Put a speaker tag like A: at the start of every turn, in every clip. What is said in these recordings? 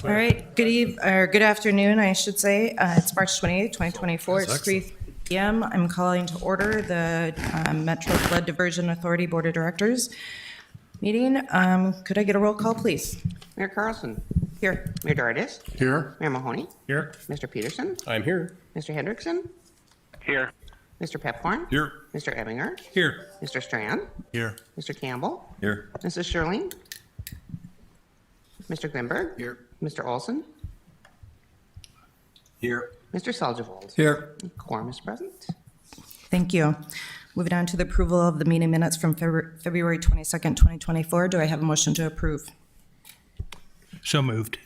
A: All right, good afternoon, I should say. It's March 28th, 2024. It's 3 p.m. I'm calling to order the Metro Flood Diversion Authority Board of Directors meeting. Could I get a roll call, please?
B: Mayor Carlson.
A: Here.
B: Mayor Dardis.
C: Here.
B: Mayor Mahoney.
C: Here.
B: Mr. Peterson.
C: I'm here.
B: Mr. Hendrickson.
C: Here.
B: Mr. Pepcorn.
C: Here.
B: Mr. Ebinger.
C: Here.
B: Mr. Strand.
C: Here.
B: Mr. Campbell.
C: Here.
B: Mrs. Sherling. Mr. Grimberg.
C: Here.
B: Mr. Olson.
C: Here.
B: Mr. Seljevold.
C: Here.
B: Quorum is present.
A: Thank you. Moving on to the approval of the meeting minutes from February 22nd, 2024. Do I have a motion to approve?
C: So moved.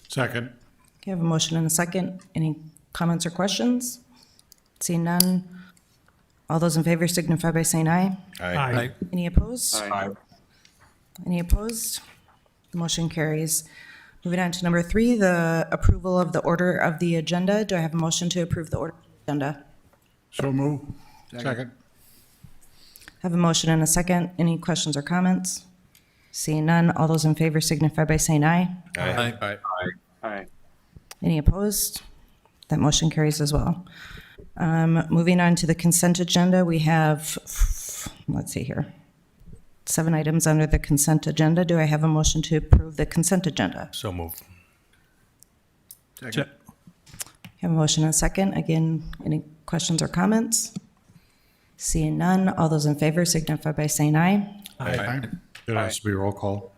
C: Second.
A: Okay, I have a motion and a second. Any comments or questions? Seeing none. All those in favor signify by saying aye.
C: Aye.
A: Any opposed?
C: Aye.
A: Any opposed? The motion carries. Moving on to number 3, the approval of the order of the agenda. Do I have a motion to approve the order of the agenda?
C: So move. Second.
A: I have a motion and a second. Any questions or comments? Seeing none, all those in favor signify by saying aye.
C: Aye. Aye. Aye.
A: Any opposed? That motion carries as well. Moving on to the consent agenda, we have, let's see here, 7 items under the consent agenda. Do I have a motion to approve the consent agenda?
C: So moved.
A: I have a motion and a second. Again, any questions or comments? Seeing none, all those in favor signify by saying aye.
C: Aye. It has to be a roll call.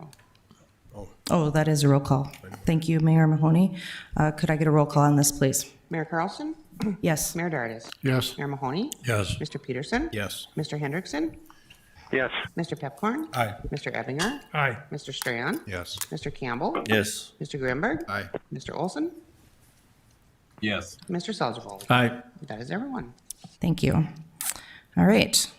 A: Oh, that is a roll call. Thank you, Mayor Mahoney. Could I get a roll call on this, please?
B: Mayor Carlson.
A: Yes.
B: Mayor Dardis.
C: Yes.
B: Mayor Mahoney.
C: Yes.
B: Mr. Peterson.
C: Yes.
B: Mr. Hendrickson.
C: Yes.
B: Mr. Pepcorn.
C: Aye.
B: Mr. Ebinger.
C: Aye.
B: Mr. Strand.
C: Yes.
B: Mr. Campbell.
C: Yes.
B: Mr. Grimberg.
C: Aye.
B: Mr. Olson.
C: Yes.
B: Mr. Seljevold.
C: Aye.
B: That is everyone.
A: Thank you. All right.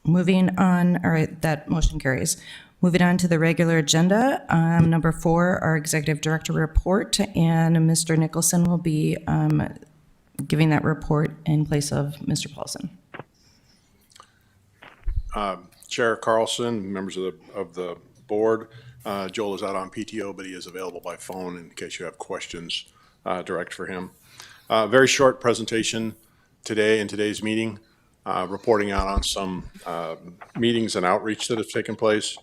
A: Moving on, all right, that motion carries. Moving on to the regular agenda, number 4, our executive director report, and Mr. Nicholson will be giving that report in place of Mr. Paulson.
D: Chair Carlson, members of the board, Joel is out on PTO, but he is available by phone in case you have questions direct for him. Very short presentation today in today's meeting, reporting out on some meetings and outreach that have taken place.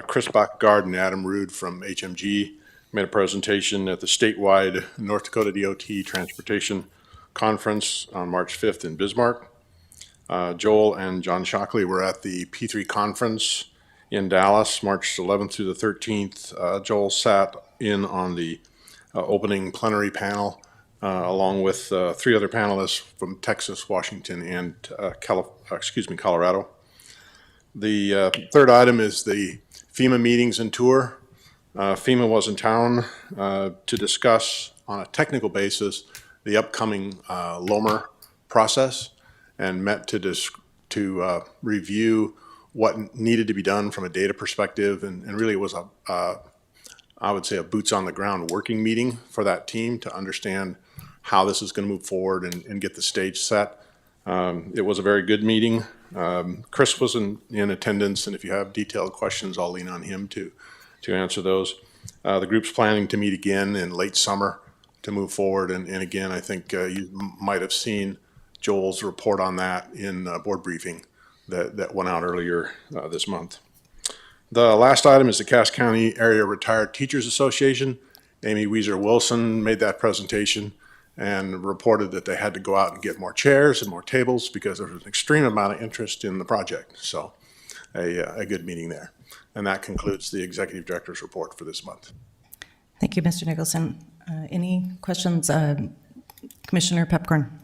D: Chris Bachgard and Adam Rude from HMG made a presentation at the statewide North Dakota DOT Transportation Conference on March 5th in Bismarck. Joel and John Shockley were at the P3 conference in Dallas, March 11th through the 13th. Joel sat in on the opening plenary panel along with 3 other panelists from Texas, Washington, and Colorado. The third item is the FEMA meetings and tour. FEMA was in town to discuss on a technical basis the upcoming LOMR process and met to review what needed to be done from a data perspective. And really it was I would say a boots on the ground working meeting for that team to understand how this is going to move forward and get the stage set. It was a very good meeting. Chris was in attendance, and if you have detailed questions, I'll lean on him to answer those. The group's planning to meet again in late summer to move forward, and again, I think you might have seen Joel's report on that in a board briefing that went out earlier this month. The last item is the Cass County Area Retired Teachers Association. Amy Weiser Wilson made that presentation and reported that they had to go out and get more chairs and more tables because there was an extreme amount of interest in the project. So a good meeting there. And that concludes the executive director's report for this month.
A: Thank you, Mr. Nicholson. Any questions? Commissioner Pepcorn.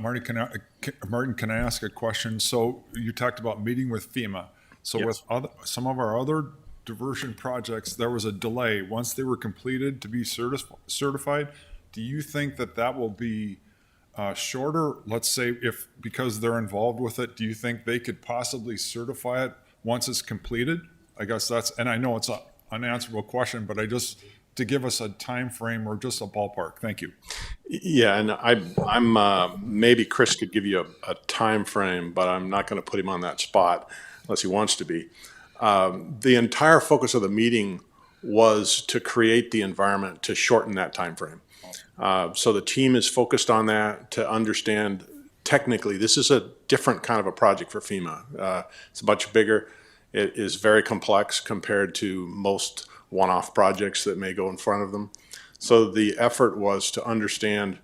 E: Martin, can I ask a question? So you talked about meeting with FEMA. So
D: Yes.
E: with some of our other diversion projects, there was a delay. Once they were completed to be certified, do you think that will be shorter? Let's say because they're involved with it, do you think they could possibly certify it once it's completed? I guess and I know it's an unanswerable question, but to give us a time frame or just a ballpark. Thank you.
D: Yeah, and I'm maybe Chris could give you a time frame, but I'm not going to put him on that spot unless he wants to be. The entire focus of the meeting was to create the environment to shorten that timeframe. So the team is focused on that to understand technically this is a different kind of a project for FEMA. It's much bigger. It is very complex compared to most one-off projects that may go in front of them. So the effort was to understand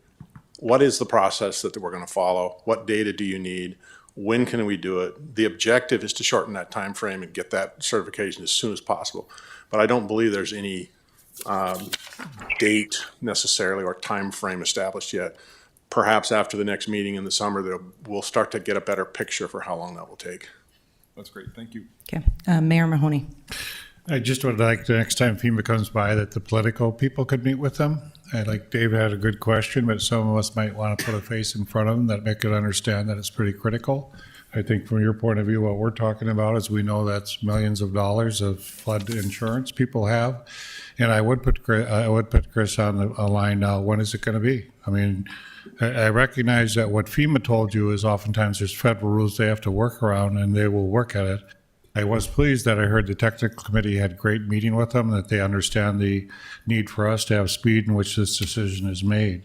D: what is the process that we're going to follow? What data do you need? When can we do it? The objective is to shorten that time frame and get that certification as soon as possible. But I don't believe there's any date necessarily or time frame established yet. Perhaps after the next meeting in the summer, we'll start to get a better picture for how long that will take.
E: That's great. Thank you.
A: Okay. Mayor Mahoney.
C: I just would like the next time FEMA comes by that the political people could meet with them. I like Dave had a good question, but some of us might want to put a face in front of them that make it understand that it's pretty critical. I think from your point of view, what we're talking about is we know that's millions of dollars of flood insurance people have. And I would put Chris on a line now. When is it going to be? I mean, I recognize that what FEMA told you is oftentimes there's federal rules they have to work around, and they will work at it. I was pleased that I heard the technical committee had great meeting with them, that they understand the need for us to have speed in which this decision is made.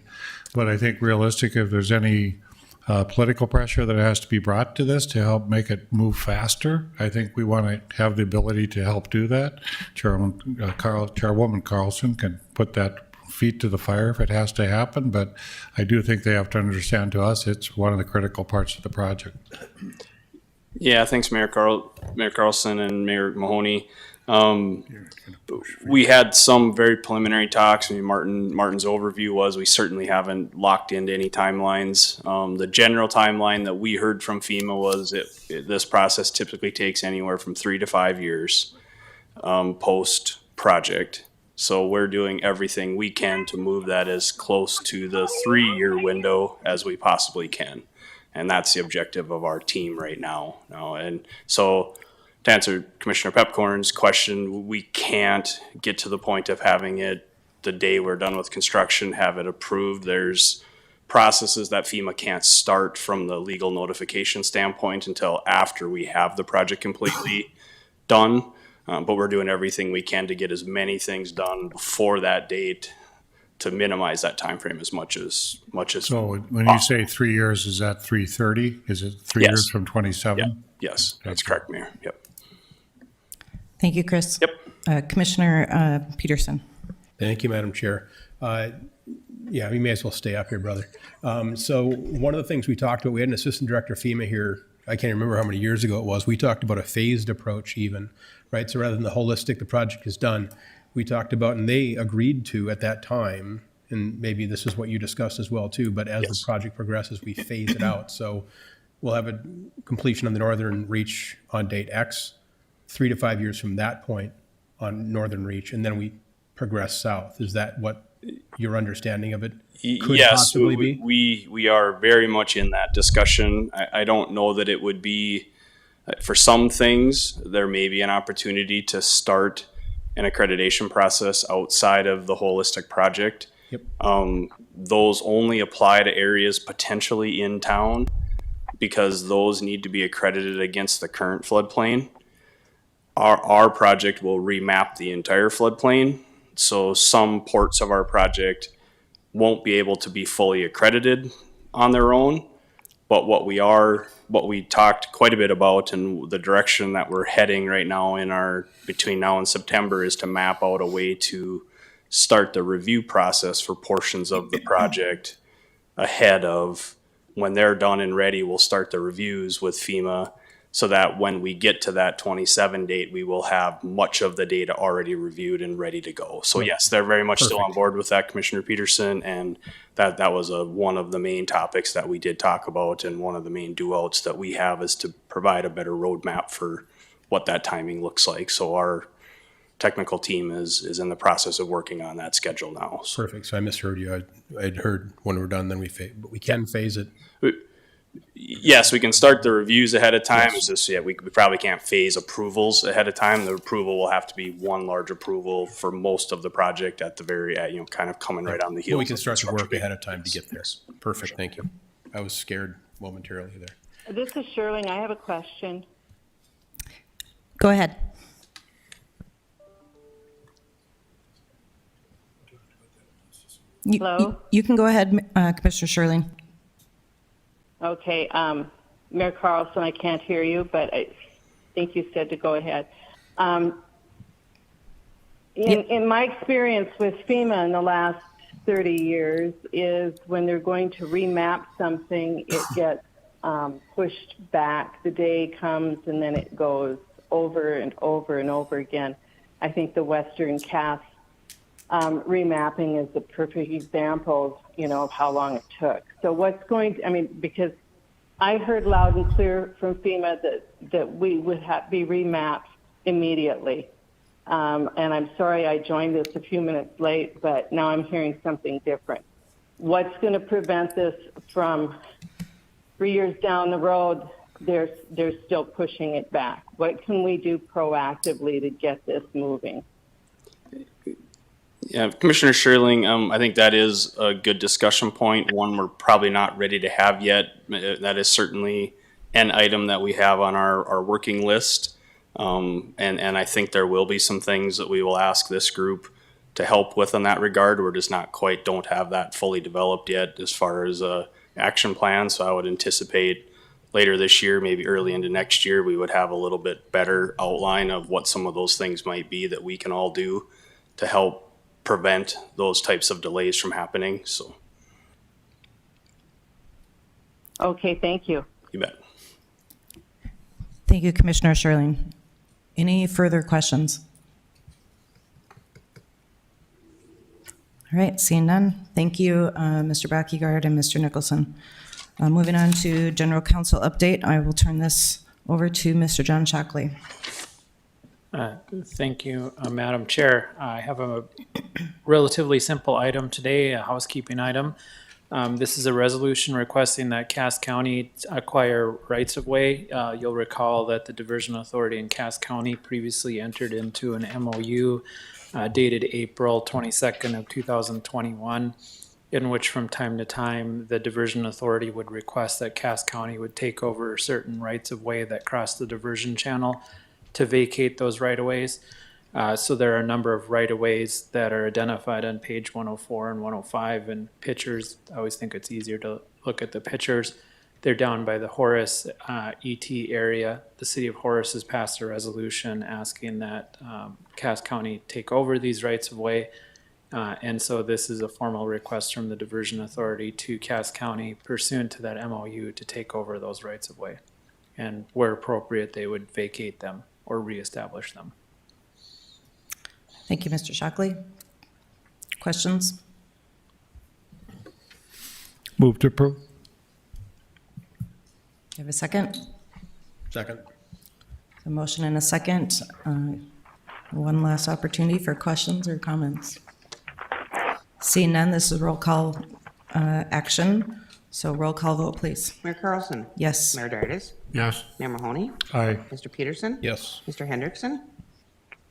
C: But I think realistic, if there's any political pressure that has to be brought to this to help make it move faster, I think we want to have the ability to help do that. Chairwoman Carlson can put that feet to the fire if it has to happen, but I do think they have to understand to us it's one of the critical parts of the project.
F: Yeah, thanks, Mayor Carlson and Mayor Mahoney. We had some very preliminary talks. I mean, Martin's overview was we certainly haven't locked into any timelines. The general timeline that we heard from FEMA was this process typically takes anywhere from 3 to 5 years post project. So we're doing everything we can to move that as close to the 3-year window as we possibly can. And that's the objective of our team right now. And so to answer Commissioner Pepcorn's question, we can't get to the point of having it the day we're done with construction, have it approved. There's processes that FEMA can't start from the legal notification standpoint until after we have the project completely done. But we're doing everything we can to get as many things done before that date to minimize that time frame as much as
C: So when you say 3 years, is that 330? Is it 3
F: Yes.
C: years from 27?
F: Yes, that's correct, Mayor. Yep.
A: Thank you, Chris.
F: Yep.
A: Commissioner Peterson.
G: Thank you, Madam Chair. Yeah, you may as well stay up here, brother. So one of the things we talked about, we had an assistant director of FEMA here. I can't remember how many years ago it was. We talked about a phased approach even, right? So rather than the holistic, the project is done, we talked about, and they agreed to at that time, and maybe this is what you discussed as well too, but as
F: Yes.
G: the project progresses, we phase it out. So we'll have a completion on the northern reach on date X, 3 to 5 years from that point on northern reach, and then we progress south. Is that what your understanding of it could
F: Yes,
G: possibly be?
F: we are very much in that discussion. I don't know that it would be, for some things, there may be an opportunity to start an accreditation process outside of the holistic project.
G: Yep.
F: Those only apply to areas potentially in town because those need to be accredited against the current floodplain. Our project will remap the entire floodplain, so some ports of our project won't be able to be fully accredited on their own. But what we talked quite a bit about and the direction that we're heading right now between now and September is to map out a way to start the review process for portions of the project ahead of when they're done and ready. We'll start the reviews with FEMA so that when we get to that 27 date, we will have much of the data already reviewed and ready to go. So yes, they're very much still on board with that, Commissioner Peterson, and that was one of the main topics that we did talk about, and one of the main do-outs that we have is to provide a better roadmap for what that timing looks like. So our technical team is in the process of working on that schedule now. So
G: Perfect. So I misheard you. I'd heard when we're done, then but we can phase it.
F: yes, we can start the reviews ahead of time. It's just, we probably can't phase approvals ahead of time. The approval will have to be one large approval for most of the project at the very, kind of coming right on the heels.
G: Well, we can
F: of
G: start the
F: construction.
G: work ahead of time to get there. Perfect. Thank you. I was scared momentarily there.
H: This is Shirley. I have a question.
A: Go ahead.
H: Hello?
A: You can go ahead, Commissioner Sherling.
H: Okay, Mayor Carlson, I can't hear you, but I think you said to go ahead. In my experience with FEMA in the last 30 years is when they're going to remap something, it gets pushed back. The day comes and then it goes over and over and over again. I think the Western Cass remapping is the perfect example, of how long it took. So because I heard loud and clear from FEMA that we would be remapped immediately. And I'm sorry I joined this a few minutes late, but now I'm hearing something different. What's going to prevent this from 3 years down the road? They're still pushing it back. What can we do proactively to get this moving?
F: Yeah, Commissioner Sherling, I think that is a good discussion point, one we're probably not ready to have yet. That is certainly an item that we have on our working list. And I think there will be some things that we will ask this group to help with in that regard. We're just don't have that fully developed yet as far as a action plan. So I would anticipate later this year, maybe early into next year, we would have a little bit better outline of what some of those things might be that we can all do to help prevent those types of delays from happening. So.
H: Okay, thank you.
F: You bet.
A: Thank you, Commissioner Sherling. Any further questions? All right, seeing none. Thank you, Mr. Backyard and Mr. Nicholson. Moving on to General Counsel update, I will turn this over to Mr. John Shockley.
I: Thank you, Madam Chair. I have a relatively simple item today, a housekeeping item. This is a resolution requesting that Cass County acquire rights-of-way. You'll recall that the Diversion Authority in Cass County previously entered into an MOU dated April 22nd of 2021, in which from time to time the Diversion Authority would request that Cass County would take over certain rights-of-way that cross the diversion channel to vacate those right-of-ways. So there are a number of right-of-ways that are identified on page 104 and 105 and pictures. I always think it's easier to look at the pictures. They're down by the Horace ET area. The city of Horace has passed a resolution asking that Cass County take over these rights-of-way. And so this is a formal request from the Diversion Authority to Cass County pursuant to that MOU to take over those rights-of-way. And where appropriate, they would vacate them or reestablish them.
A: Thank you, Mr. Shockley. Questions?
C: Move to approve.
A: Do you have a second?
G: Second.
A: A motion and a second. One last opportunity for questions or comments. Seeing none, this is roll call action. So roll call vote, please.
B: Mayor Carlson?
A: Yes.
B: Mayor Dardis?
C: Yes.
B: Mayor Mahoney?
C: Aye.
B: Mr. Peterson?
G: Yes.
B: Mr. Hendrickson?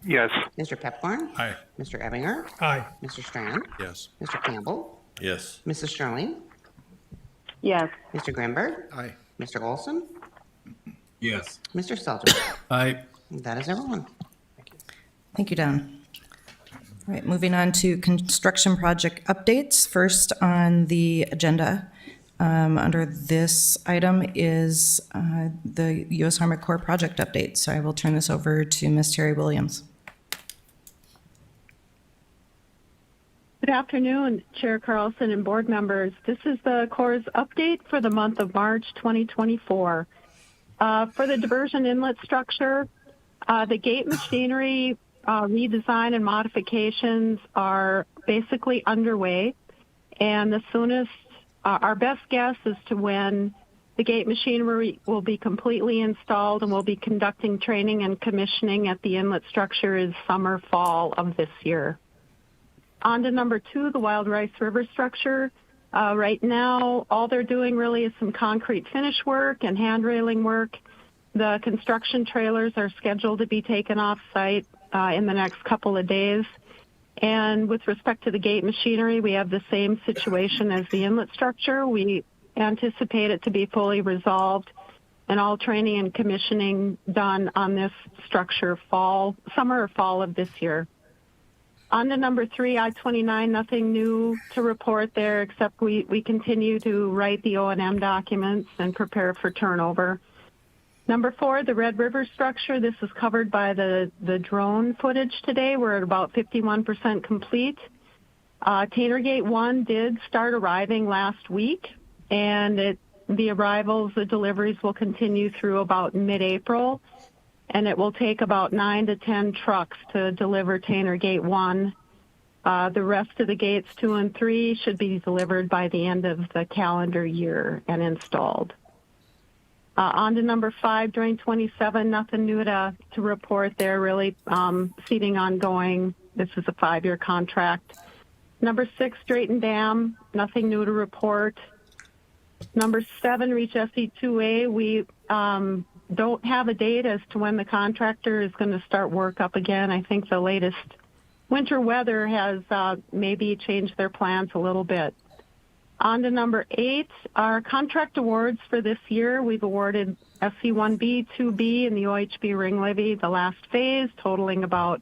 J: Yes.
B: Mr. Pepcorn?
C: Aye.
B: Mr. Ebinger?
C: Aye.
B: Mr. Strand?
E: Yes.
B: Mr. Campbell?
E: Yes.
B: Mrs. Sterling?
H: Yes.
B: Mr. Grimberg?
C: Aye.
B: Mr. Olson?
E: Yes.
B: Mr. Stelter?
G: Aye.
B: That is everyone.
A: Thank you, Don. All right, moving on to construction project updates. First on the agenda, under this item is the U.S. Army Corps project update. So I will turn this over to Ms. Terry Williams.
K: Good afternoon, Chair Carlson and board members. This is the Corps' update for the month of March 2024. For the diversion inlet structure, the gate machinery redesign and modifications are basically underway, and the soonest, our best guess as to when the gate machinery will be completely installed and we'll be conducting training and commissioning at the inlet structure is summer, fall of this year. On to number 2, the Wild Rice River structure. Right now, all they're doing really is some concrete finish work and hand railing work. The construction trailers are scheduled to be taken off site in the next couple of days. And with respect to the gate machinery, we have the same situation as the inlet structure. We anticipate it to be fully resolved and all training and commissioning done on this structure summer or fall of this year. On to number 3, I-29, nothing new to report there, except we continue to write the O&M documents and prepare for turnover. Number 4, the Red River structure. This is covered by the drone footage today. We're at about 51% complete. Tannergate 1 did start arriving last week, and the arrivals, the deliveries will continue through about mid-April, and it will take about 9 to 10 trucks to deliver Tannergate 1. The rest of the gates 2 and 3 should be delivered by the end of the calendar year and installed. On to number 5, during 27, nothing new to report there, really. Seating ongoing. This is a 5-year contract. Number 6, Drayton Dam, nothing new to report. Number 7, Reach SE2A, we don't have a date as to when the contractor is going to start work up again. I think the latest winter weather has maybe changed their plans a little bit. On to number 8, our contract awards for this year. We've awarded SC1B, 2B, and the OHB ring levy, the last phase, totaling about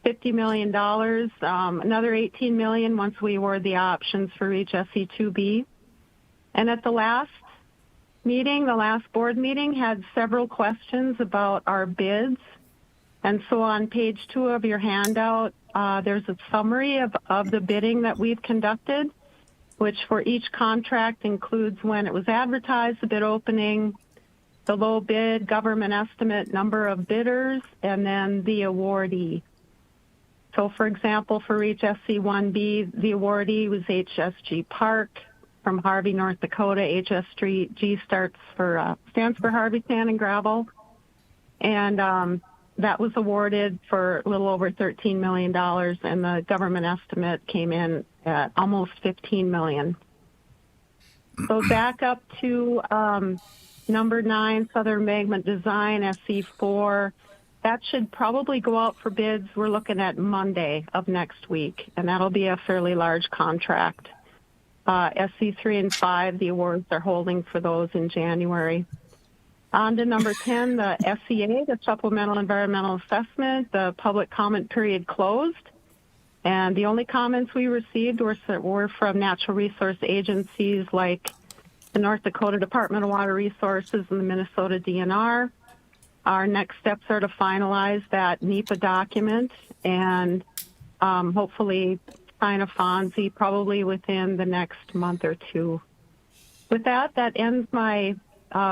K: $50 million. Another $18 million once we award the options for each SC2B. And at the last meeting, the last board meeting, had several questions about our bids. And so on page 2 of your handout, there's a summary of the bidding that we've conducted, which for each contract includes when it was advertised, the bid opening, the low bid, government estimate, number of bidders, and then the awardee. So for example, for each SC1B, the awardee was HSG Park from Harvey, North Dakota. HSG stands for Harvey Sand and Gravel. And that was awarded for a little over $13 million, and the government estimate came in at almost $15 million. So back up to number 9, Southern Magnet Design, SC4. That should probably go out for bids. We're looking at Monday of next week, and that'll be a fairly large contract. SC3 and 5, the awards are holding for those in January. On to number 10, the SEA, the Supplemental Environmental Assessment. The public comment period closed, and the only comments we received were from natural resource agencies like the North Dakota Department of Water Resources and the Minnesota DNR. Our next steps are to finalize that NEPA document and hopefully sign a FONSI probably within the next month or 2. With that ends my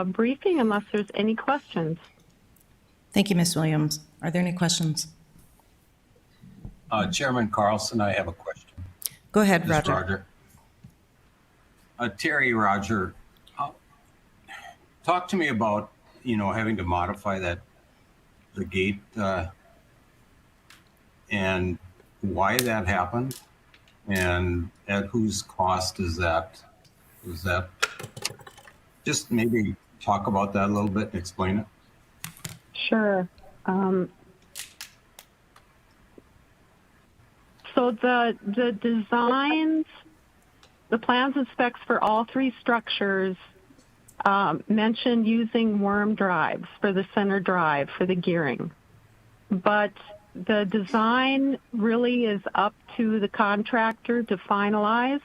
K: briefing unless there's any questions.
A: Thank you, Ms. Williams. Are there any questions?
J: Chairman Carlson, I have a question.
A: Go ahead,
J: This is
A: Roger.
J: Terry, Roger, talk to me about, having to modify the gate and why that happened and at whose cost is that? Just maybe talk about that a little bit and explain it.
K: Sure. So the designs, the plans and specs for all 3 structures mentioned using worm drives for the center drive for the gearing. But the design really is up to the contractor to finalize.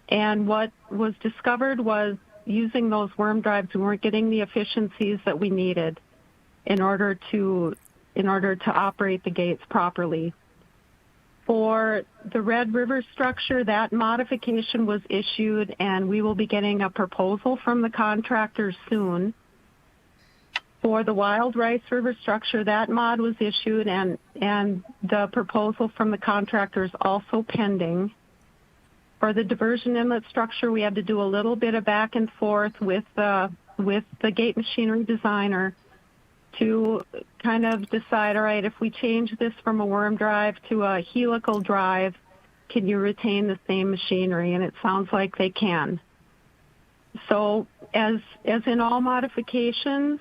K: And what was discovered was using those worm drives, we weren't getting the efficiencies that we needed in order to operate the gates properly. For the Red River structure, that modification was issued, and we will be getting a proposal from the contractor soon. For the Wild Rice River structure, that mod was issued, and the proposal from the contractor is also pending. For the diversion inlet structure, we had to do a little bit of back and forth with the gate machinery designer to kind of decide, all right, if we change this from a worm drive to a helical drive, can you retain the same machinery? And it sounds like they can. So as in all modifications,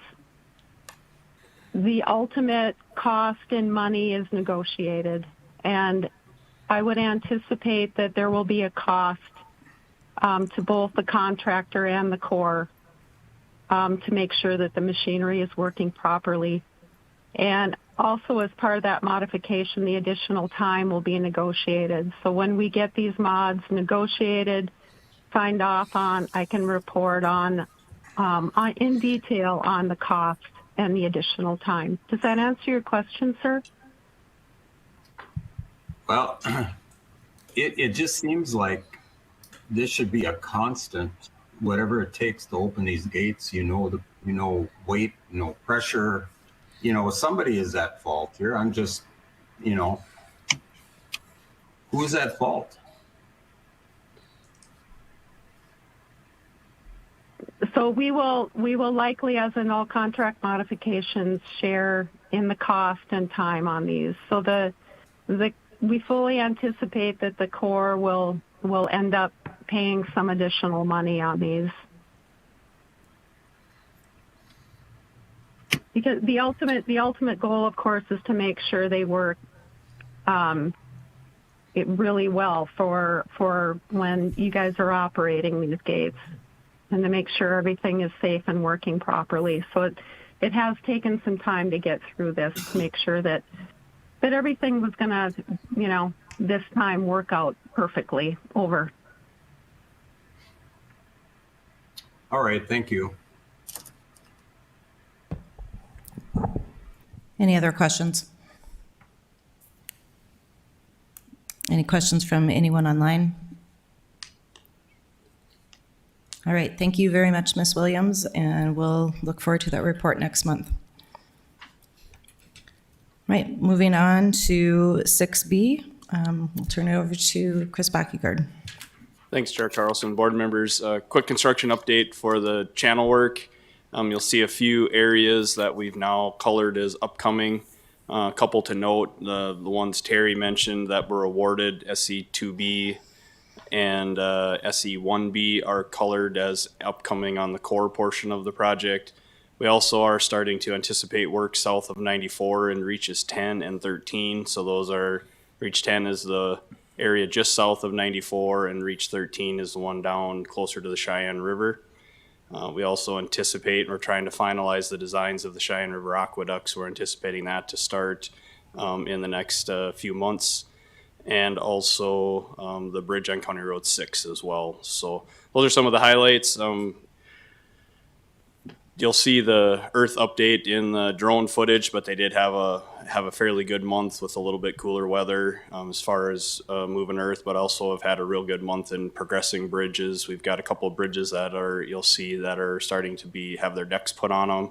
K: the ultimate cost in money is negotiated. And I would anticipate that there will be a cost to both the contractor and the Corps to make sure that the machinery is working properly. And also as part of that modification, the additional time will be negotiated. So when we get these mods negotiated, signed off on, I can report on in detail on the cost and the additional time. Does that answer your question, sir?
J: Well, it just seems like this should be a constant, whatever it takes to open these gates, weight, pressure, somebody is at fault here. I'm just, who's at fault?
K: So we will likely, as in all contract modifications, share in the cost and time on these. So we fully anticipate that the Corps will end up paying some additional money on these. Because the ultimate goal, of course, is to make sure they work it really well for when you guys are operating these gates, and to make sure everything is safe and working properly. So it has taken some time to get through this to make sure that everything was going to, this time work out perfectly. Over.
J: All right, thank you.
A: Any other questions? Any questions from anyone online? All right, thank you very much, Ms. Williams, and we'll look forward to that report next month. Right, moving on to 6B, we'll turn it over to Chris Backyard.
F: Thanks, Chair Carlson. Board members, quick construction update for the channel work. You'll see a few areas that we've now colored as upcoming. A couple to note, the ones Terry mentioned that were awarded, SE2B and SE1B are colored as upcoming on the core portion of the project. We also are starting to anticipate work south of 94 in reaches 10 and 13. So those are, reach 10 is the area just south of 94, and reach 13 is the one down closer to the Cheyenne River. We also anticipate, we're trying to finalize the designs of the Cheyenne River aqueducts. We're anticipating that to start in the next few months. And also the bridge on County Road 6 as well. So those are some of the highlights. You'll see the Earth update in the drone footage, but they did have a fairly good month with a little bit cooler weather as far as moving Earth, but also have had a real good month in progressing bridges. We've got a couple of bridges that you'll see that are starting to have their decks put on them.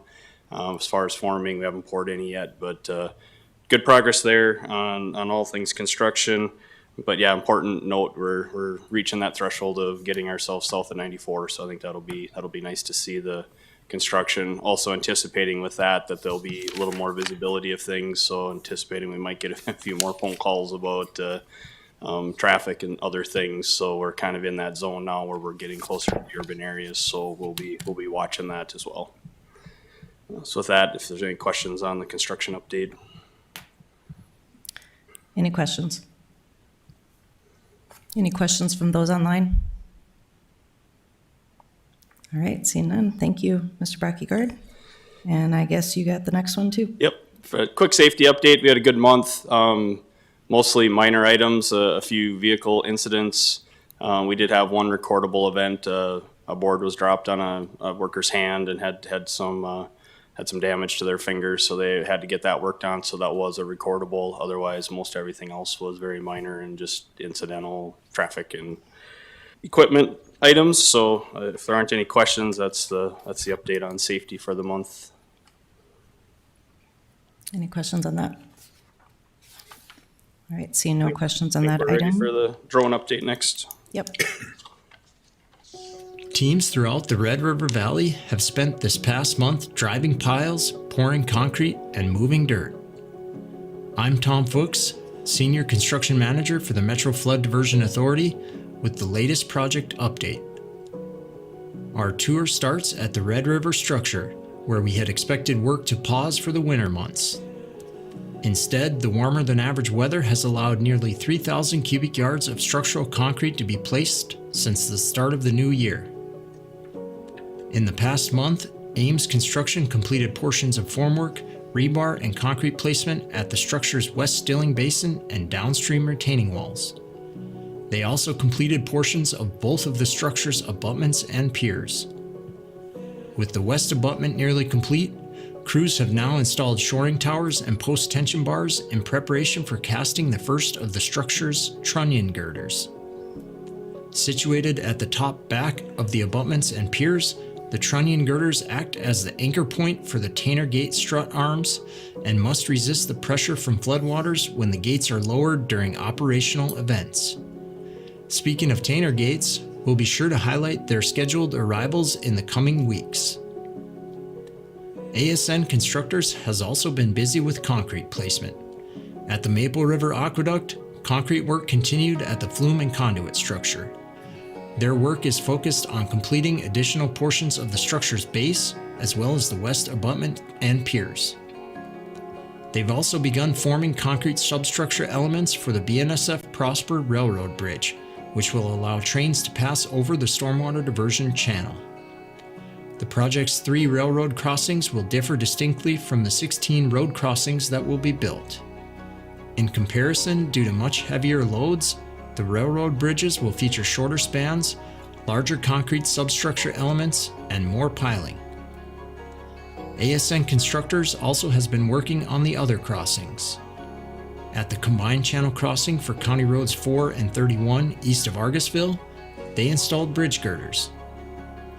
F: As far as forming, we haven't poured any yet, but good progress there on all things construction. But yeah, important note, we're reaching that threshold of getting ourselves south of 94. So I think that'll be nice to see the construction. Also anticipating with that there'll be a little more visibility of things. So anticipating we might get a few more phone calls about traffic and other things. So we're kind of in that zone now where we're getting closer to the urban areas. So we'll be watching that as well. So with that, if there's any questions on the construction update.
A: Any questions? Any questions from those online? All right, seeing none. Thank you, Mr. Backyard. And I guess you got the next one too.
F: Yep. For a quick safety update, we had a good month. Mostly minor items, a few vehicle incidents. We did have one recordable event. A board was dropped on a worker's hand and had some damage to their fingers, so they had to get that worked on. So that was a recordable. Otherwise, most everything else was very minor and just incidental traffic and equipment items. So if there aren't any questions, that's the update on safety for the month.
A: Any questions on that? All right, seeing no questions on that
F: We're ready
A: item.
F: for the drone update next.
A: Yep.
L: Teams throughout the Red River Valley have spent this past month driving piles, pouring concrete, and moving dirt. I'm Tom Fuchs, Senior Construction Manager for the Metro Flood Diversion Authority, with the latest project update. Our tour starts at the Red River structure, where we had expected work to pause for the winter months. Instead, the warmer than average weather has allowed nearly 3,000 cubic yards of structural concrete to be placed since the start of the new year. In the past month, Ames Construction completed portions of formwork, rebar and concrete placement at the structure's west stilling basin and downstream retaining walls. They also completed portions of both of the structure's abutments and piers. With the west abutment nearly complete, crews have now installed shoring towers and post-tension bars in preparation for casting the first of the structure's trunnion girders. Situated at the top back of the abutments and piers, the trunnion girders act as the anchor point for the Tanner Gate strut arms and must resist the pressure from floodwaters when the gates are lowered during operational events. Speaking of Tanner Gates, we'll be sure to highlight their scheduled arrivals in the coming weeks. ASN Constructors has also been busy with concrete placement. At the Maple River Aqueduct, concrete work continued at the flume and conduit structure. Their work is focused on completing additional portions of the structure's base, as well as the west abutment and piers. They've also begun forming concrete substructure elements for the BNSF Prosper Railroad Bridge, which will allow trains to pass over the stormwater diversion channel. The project's 3 railroad crossings will differ distinctly from the 16 road crossings that will be built. In comparison, due to much heavier loads, the railroad bridges will feature shorter spans, larger concrete substructure elements, and more piling. ASN Constructors also has been working on the other crossings. At the combined channel crossing for County Roads 4 and 31 east of Argusville, they installed bridge girders.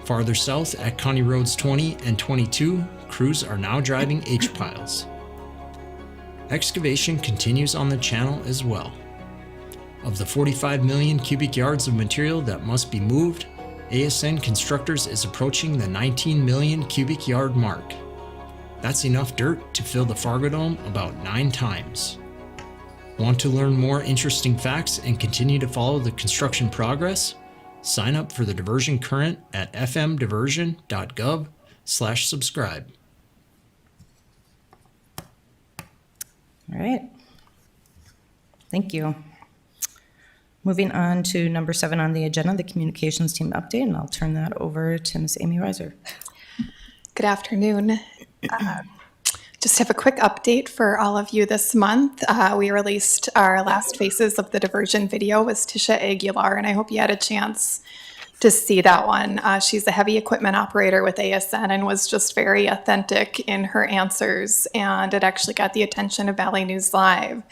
L: Farther south at County Roads 20 and 22, crews are now driving H-piles. Excavation continues on the channel as well. Of the 45 million cubic yards of material that must be moved, ASN Constructors is approaching the 19 million cubic yard mark. That's enough dirt to fill the Fargo Dome about 9 times. Want to learn more interesting facts and continue to follow the construction progress? Sign up for the Diversion Current at fmdiversion.gov/subscribe.
A: All right. Thank you. Moving on to number 7 on the agenda, the communications team update, and I'll turn that over to Ms. Amy Reiser.
M: Good afternoon. Just have a quick update for all of you this month. We released our last Faces of the Diversion video with Tisha Aguilar, and I hope you had a chance to see that one. She's a heavy equipment operator with ASN and was just very authentic in her answers, and it actually got the attention of Valley News Live,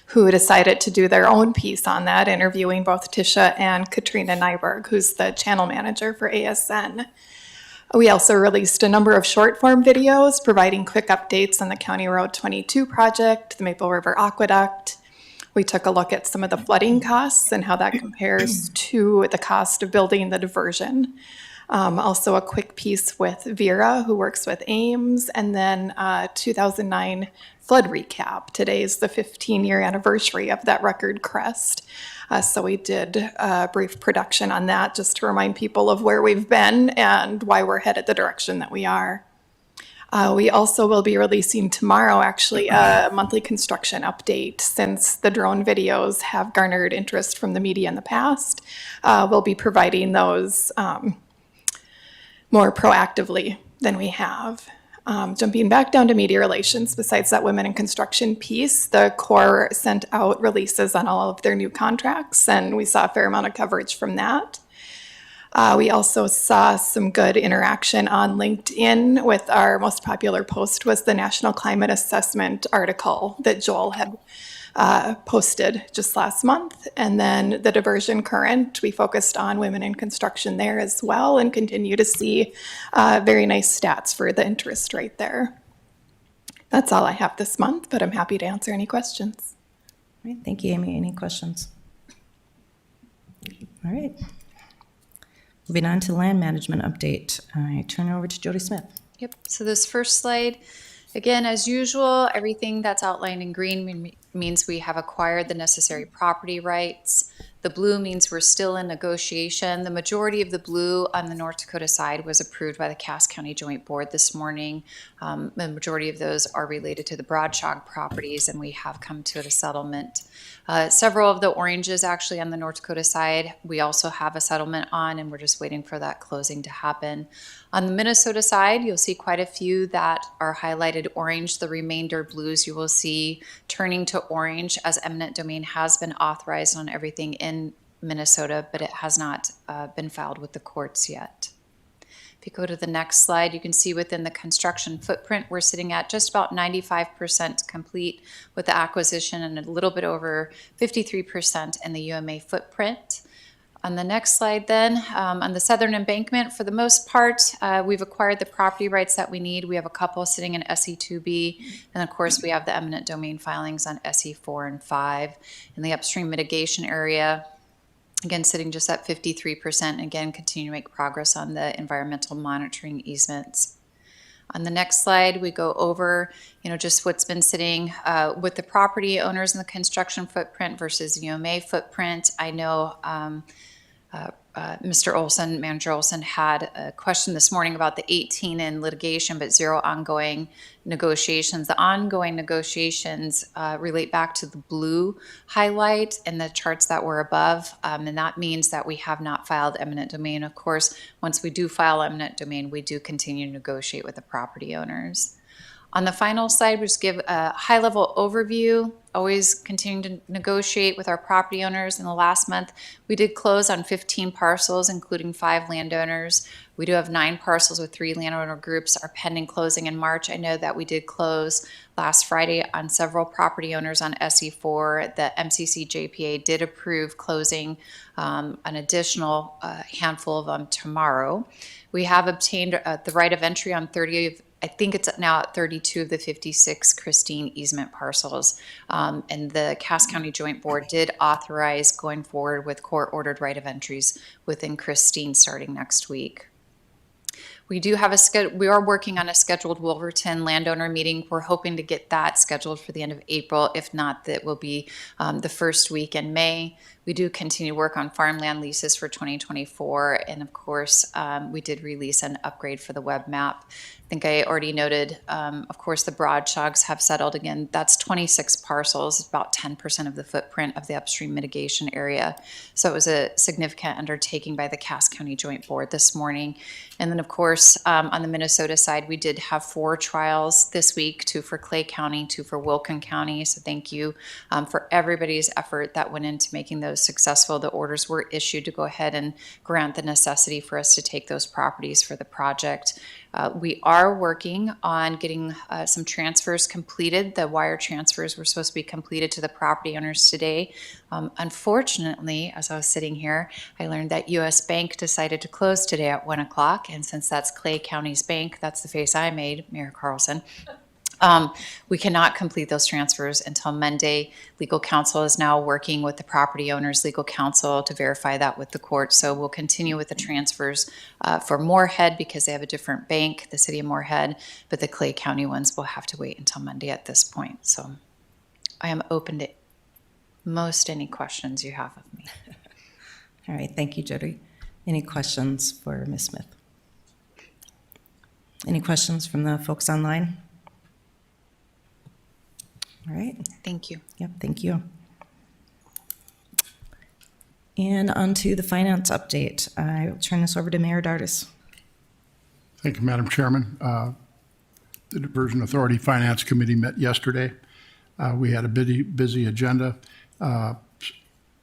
M: who decided to do their own piece on that, interviewing both Tisha and Katrina Nyberg, who's the channel manager for ASN. We also released a number of short-form videos providing quick updates on the County Road 22 project, the Maple River Aqueduct. We took a look at some of the flooding costs and how that compares to the cost of building the diversion. Also a quick piece with Vera, who works with Ames, and then 2009 flood recap. Today is the 15-year anniversary of that record crest. So we did a brief production on that just to remind people of where we've been and why we're headed the direction that we are. We also will be releasing tomorrow, actually, a monthly construction update. Since the drone videos have garnered interest from the media in the past, we'll be providing those more proactively than we have. Jumping back down to media relations, besides that women in construction piece, the Corps sent out releases on all of their new contracts, and we saw a fair amount of coverage from that. We also saw some good interaction on LinkedIn with our most popular post was the National Climate Assessment article that Joel had posted just last month. And then the Diversion Current, we focused on women in construction there as well and continue to see very nice stats for the interest rate there. That's all I have this month, but I'm happy to answer any questions.
A: All right, thank you, Amy. Any questions? All right. Moving on to land management update. I turn it over to Jody Smith.
N: Yep, so this first slide, again, as usual, everything that's outlined in green means we have acquired the necessary property rights. The blue means we're still in negotiation. The majority of the blue on the North Dakota side was approved by the Cass County Joint Board this morning. The majority of those are related to the Broadshog properties, and we have come to a settlement. Several of the oranges actually on the North Dakota side, we also have a settlement on, and we're just waiting for that closing to happen. On the Minnesota side, you'll see quite a few that are highlighted orange. The remainder blues you will see turning to orange as eminent domain has been authorized on everything in Minnesota, but it has not been filed with the courts yet. If you go to the next slide, you can see within the construction footprint, we're sitting at just about 95% complete with the acquisition and a little bit over 53% in the UMA footprint. On the next slide then, on the southern embankment, for the most part, we've acquired the property rights that we need. We have a couple sitting in SE2B, and of course we have the eminent domain filings on SE4 and 5. In the upstream mitigation area, again, sitting just at 53%, again, continue to make progress on the environmental monitoring easements. On the next slide, we go over, just what's been sitting with the property owners in the construction footprint versus UMA footprint. I know Mr. Olson, Manager Olson, had a question this morning about the 18 in litigation, but 0 ongoing negotiations. The ongoing negotiations relate back to the blue highlight in the charts that were above, and that means that we have not filed eminent domain. Of course, once we do file eminent domain, we do continue to negotiate with the property owners. On the final slide, we just give a high-level overview, always continuing to negotiate with our property owners. In the last month, we did close on 15 parcels, including 5 landowners. We do have 9 parcels with 3 landowner groups are pending closing in March. I know that we did close last Friday on several property owners on SE4. The MCC JPA did approve closing an additional handful of them tomorrow. We have obtained the right of entry on 30 of I think it's now at 32 of the 56 Christine easement parcels. And the Cass County Joint Board did authorize going forward with court-ordered right of entries within Christine starting next week. We do have we are working on a scheduled Wolverton landowner meeting. We're hoping to get that scheduled for the end of April. If not, that will be the first week in May. We do continue to work on farmland leases for 2024. And of course, we did release an upgrade for the web map. I think I already noted, of course, the Broadshogs have settled again. That's 26 parcels, about 10% of the footprint of the upstream mitigation area. So it was a significant undertaking by the Cass County Joint Board this morning. And then, of course, on the Minnesota side, we did have 4 trials this week, 2 for Clay County, 2 for Wilkin County. So thank you for everybody's effort that went into making those successful. The orders were issued to go ahead and grant the necessity for us to take those properties for the project. We are working on getting some transfers completed. The wire transfers were supposed to be completed to the property owners today. Unfortunately, as I was sitting here, I learned that U.S. Bank decided to close today at 1 o'clock. And since that's Clay County's bank, that's the face I made, Mayor Carlson. We cannot complete those transfers until Monday. Legal counsel is now working with the property owners' legal counsel to verify that with the court. So we'll continue with the transfers for Moorhead because they have a different bank, the city of Moorhead, but the Clay County ones will have to wait until Monday at this point. So I am open to most any questions you have of me.
A: All right, thank you, Jody. Any questions for Ms. Smith? Any questions from the folks online? All right.
N: Thank you.
A: Yep, thank you. And on to the finance update. I will turn this over to Mayor Dardis.
O: Thank you, Madam Chairman. The Diversion Authority Finance Committee met yesterday. We had a busy agenda.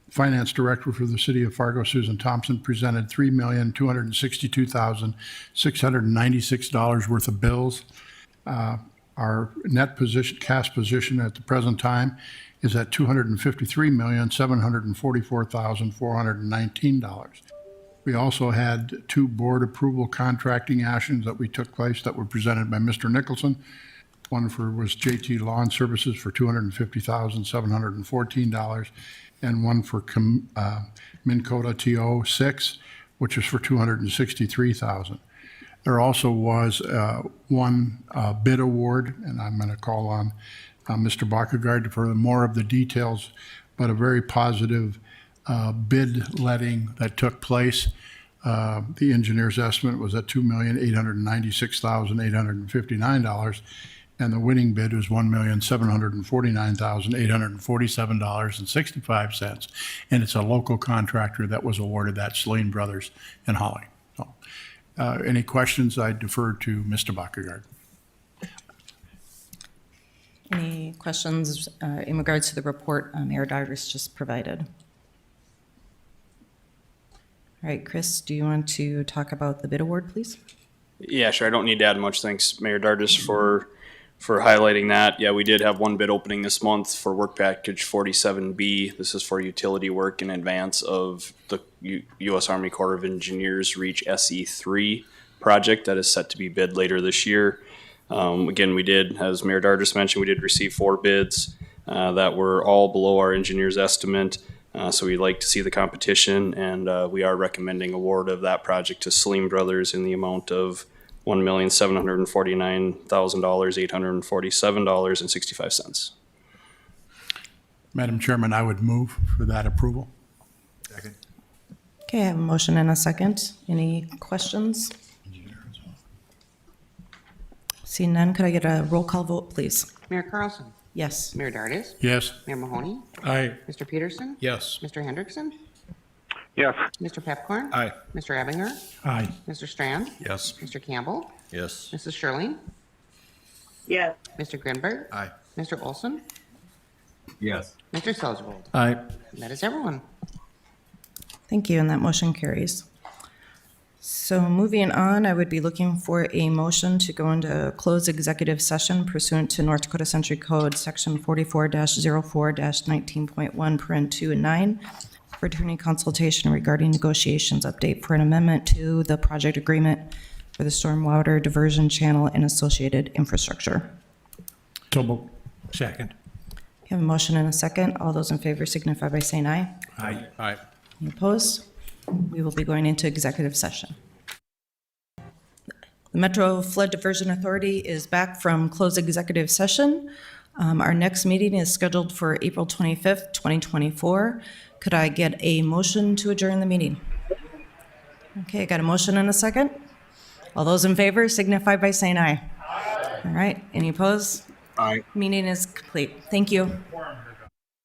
O: Finance Director for the City of Fargo, Susan Thompson, presented $3,262,696 worth of bills. Our net position, cash position at the present time is at $253,744,419. We also had 2 board approval contracting actions that took place that were presented by Mr. Nicholson. One was JT Lawn Services for $250,714, and one for Mincota TO6, which is for $263,000. There also was one bid award, and I'm going to call on Mr. Bakkegaard for more of the details, but a very positive bid letting that took place. The engineer's estimate was at $2,896,859, and the winning bid was $1,749,847.65. And it's a local contractor that was awarded that, Celine Brothers in Holly. So, any questions? I defer to Mr. Buckergard.
A: Any questions in regards to the report Mayor Divers just provided? All right, Chris, do you want to talk about the bid award, please?
F: Yeah, sure. I don't need to add much. Thanks, Mayor Dardis, for highlighting that. Yeah, we did have one bid opening this month for work package 47B. This is for utility work in advance of the U.S. Army Corps of Engineers Reach SE3 project that is set to be bid later this year. Again, we did, as Mayor Dardis mentioned, we did receive 4 bids that were all below our engineer's estimate. So we'd like to see the competition, and we are recommending award of that project to Celine Brothers in the amount of $1,749,847.65.
O: Madam Chairman, I would move for that approval.
A: Okay, I have a motion and a second. Any questions? Seeing none, could I get a roll call vote, please?
B: Mayor Carlson.
A: Yes.
B: Mayor Dardis.
O: Yes.
B: Mayor Mahoney.
C: Aye.
B: Mr. Peterson.
G: Yes.
B: Mr. Hendrickson.
E: Yes.
B: Mr. Pepcorn.
E: Aye.
B: Mr. Ebinger.
C: Aye.
B: Mr. Strand.
E: Yes.
B: Mr. Campbell.
E: Yes.
B: Mrs. Shirley.
H: Yes.
B: Mr. Grinberg.
E: Aye.
B: Mr. Olson.
J: Yes.
B: Mr. Selzwold.
C: Aye.
B: That is everyone.
A: Thank you, and that motion carries. So moving on, I would be looking for a motion to go into closed executive session pursuant to North Dakota Century Code, Section 44-04-19.1, paren 2 and 9, for attorney consultation regarding negotiations update for an amendment to the project agreement for the stormwater diversion channel and associated infrastructure.
C: Second.
A: You have a motion and a second. All those in favor signify by saying aye.
C: Aye.
G: Aye.
A: Any opposed? We will be going into executive session. The Metro Flood Diversion Authority is back from closed executive session. Our next meeting is scheduled for April 25th, 2024. Could I get a motion to adjourn the meeting? Okay, I got a motion and a second. All those in favor signify by saying aye. All right, any opposed?
J: Aye.
A: Meeting is complete. Thank you.